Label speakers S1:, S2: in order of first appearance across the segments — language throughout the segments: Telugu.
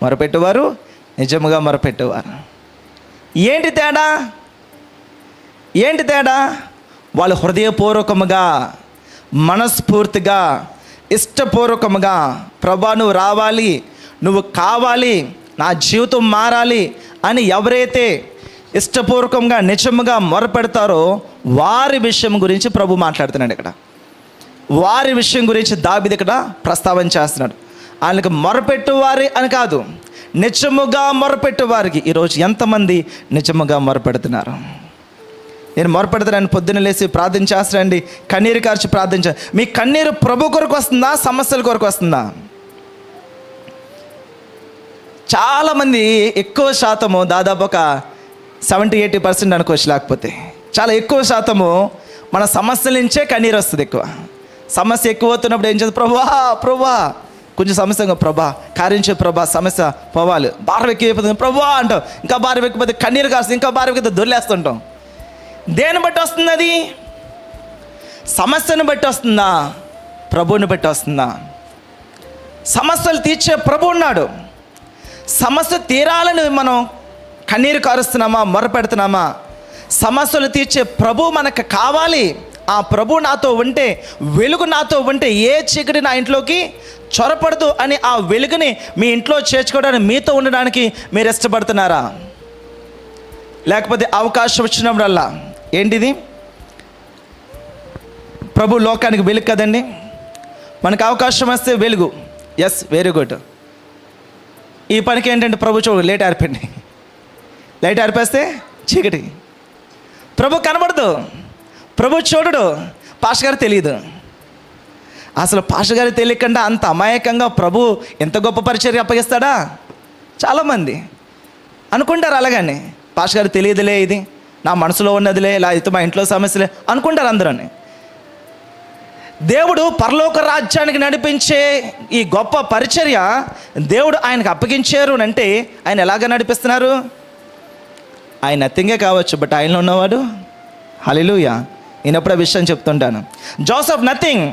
S1: మొరపెట్టేవారు నిజముగా మొరపెట్టేవారు. ఏంటి తేడా? ఏంటి తేడా? వాళ్ళు హృదయపూర్వకముగా, మనస్ఫూర్తిగా, ఇష్టపూర్వకముగా, ప్రభా నువ్వు రావాలి, నువ్వు కావాలి, నా జీవితం మారాలి అని ఎవరైతే ఇష్టపూర్వకంగా నిజముగా మొరపెడతారో వారి విషయం గురించి ప్రభు మాట్లాడుతున్నాడు ఇక్కడ. వారి విషయం గురించి దావీదు ఇక్కడ ప్రస్తావన చేస్తున్నాడు. ఆయనకు మొరపెట్టువారి అని కాదు, నిజముగా మొరపెట్టువారికి. ఈరోజు ఎంతమంది నిజముగా మొరపెడుతున్నారు? నేను మొరపెడతానని పొద్దున్న లేచి ప్రార్థన చేస్తానండి, కన్నీరు కార్చి ప్రార్థించ. మీ కన్నీరు ప్రభు కొరకు వస్తుందా, సమస్యల కొరకు వస్తుందా? చాలామంది ఎక్కువ శాతము, దాదాపు ఒక 70-80% అనుకోవచ్చు, లేకపోతే చాలా ఎక్కువ శాతము మన సమస్యల నుంచే కన్నీరు వస్తుంది. ఎక్కువ సమస్య ఎక్కువ అవుతున్నప్పుడు ఏం చేస్తుంది? ప్రభా కొంచెం సమస్య, ప్రభా కార్యం చే, ప్రభా సమస్య పోవాలి, భారం ఎక్కువైపోతుంది ప్రభా అంటాం. ఇంకా భారం ఎక్కిపోతే కన్నీరు కాస్తుంది, ఇంకా భారం ఎక్కితే దొరిలేస్తుంటాం. దేన్ని బట్టి వస్తుంది అది? సమస్యను బట్టి వస్తుందా, ప్రభువుని బట్టి వస్తుందా? సమస్యలు తీర్చే ప్రభు ఉన్నాడు. సమస్య తీరాలని మనం కన్నీరు కారుస్తున్నామా, మొరపెడుతున్నామా? సమస్యలు తీర్చే ప్రభు మనకు కావాలి. ఆ ప్రభు నాతో ఉంటే, వెలుగు నాతో ఉంటే ఏ చీకటి నా ఇంట్లోకి చొరపడదు అని ఆ వెలుగుని మీ ఇంట్లో చేర్చుకోవడానికి, మీతో ఉండడానికి మీరు ఇష్టపడుతున్నారా? లేకపోతే అవకాశం వచ్చినప్పుడల్లా ఏంటిది? ప్రభు లోకానికి వెలుగు కదండి. మనకు అవకాశం వస్తే వెలుగు, ఎస్ వెరీ గుడ్. ఈ పనికి ఏంటంటే ప్రభు చూడు లైట్ ఆరిపోయింది, లైట్ ఆరిపేస్తే చీకటి, ప్రభు కనబడదు, ప్రభు చూడడు, పాస్టర్ గారు తెలియదు. అసలు పాస్టర్ గారు తెలియకుండా అంత అమాయకంగా ప్రభు ఎంత గొప్ప పరిచర్య అప్పగిస్తాడా? చాలామంది అనుకుంటారు అలాగని, పాస్టర్ గారు తెలియదులే, ఇది నా మనసులో ఉన్నదిలే, లేకపోతే మా ఇంట్లో సమస్యలే అనుకుంటారు అందరూ. దేవుడు పరలోక రాజ్యానికి నడిపించే ఈ గొప్ప పరిచర్య దేవుడు ఆయనకు అప్పగించారు అంటే ఆయన ఎలాగ నడిపిస్తున్నారు? ఆయన నథింగే కావచ్చు, బట్ ఆయనలో ఉన్నవాడు హల్లెలూయా. నేను ఎప్పుడు ఆ విషయం చెప్తుంటాను. జోసెఫ్ నథింగ్,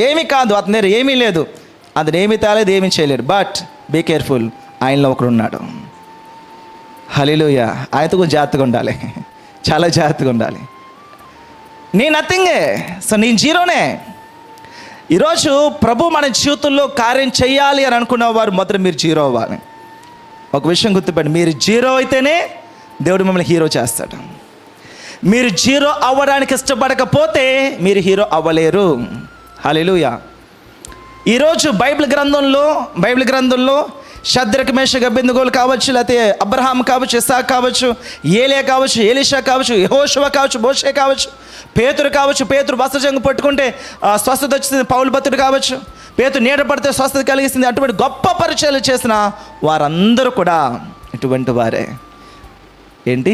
S1: ఏమీ కాదు, అతని దగ్గర ఏమీ లేదు, అతను ఏమీ తేలేదు, ఏమీ చేయలేడు. బట్ బీ కేర్ఫుల్, ఆయనలో ఒకడు ఉన్నాడు. హల్లెలూయా. ఆయనతో జాగ్రత్తగా ఉండాలి, చాలా జాగ్రత్తగా ఉండాలి. నీ నథింగే, సో నేను జీరోనే. ఈరోజు ప్రభు మన జీవితంలో కార్యం చేయాలి అని అనుకున్న వారు మొదట మీరు జీరో అవ్వాలి. ఒక విషయం గుర్తుపెట్టి, మీరు జీరో అయితేనే దేవుడు మిమ్మల్ని హీరో చేస్తాడు. మీరు జీరో అవ్వడానికి ఇష్టపడకపోతే మీరు హీరో అవ్వలేరు. హల్లెలూయా. ఈరోజు బైబిల్ గ్రంథంలో షద్రక్ మేషక్ అబేద్నెగోలు కావచ్చు, లేకపోతే అబ్రహాం కావచ్చు, ఇస్సాకు కావచ్చు, ఏలియా కావచ్చు, ఎలీషా కావచ్చు, యెహోషువ కావచ్చు, మోషే కావచ్చు, పేతురు కావచ్చు, పేతురు వస్త్రజంగు పట్టుకుంటే స్వస్థత వచ్చింది, పౌలు భక్తుడు కావచ్చు, పేతురు నీడ పడితే స్వస్థత కలిగిస్తుంది. అటువంటి గొప్ప పరిచయాలు చేసిన వారందరూ కూడా ఇటువంటి వారే. ఏంటి?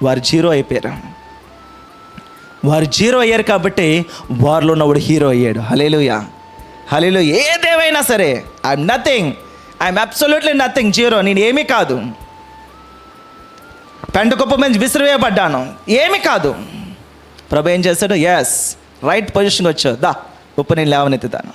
S1: వారు జీరో అయిపోయారు. వారు జీరో అయ్యారు కాబట్టి వారిలో ఉన్నవాడు హీరో అయ్యాడు. హల్లెలూయా, హల్లెలూయా. ఏదేమైనా సరే, I'm nothing, I'm absolutely nothing, zero, నేను ఏమీ కాదు, పెంట కుప్ప మీద విసిరివేయబడ్డాను, ఏమీ కాదు. ప్రభు ఏం చేశాడు? ఎస్, రైట్ పొజిషన్కి వచ్చావు, దా ఉప్పు నేను లేవనెత్తుతాను.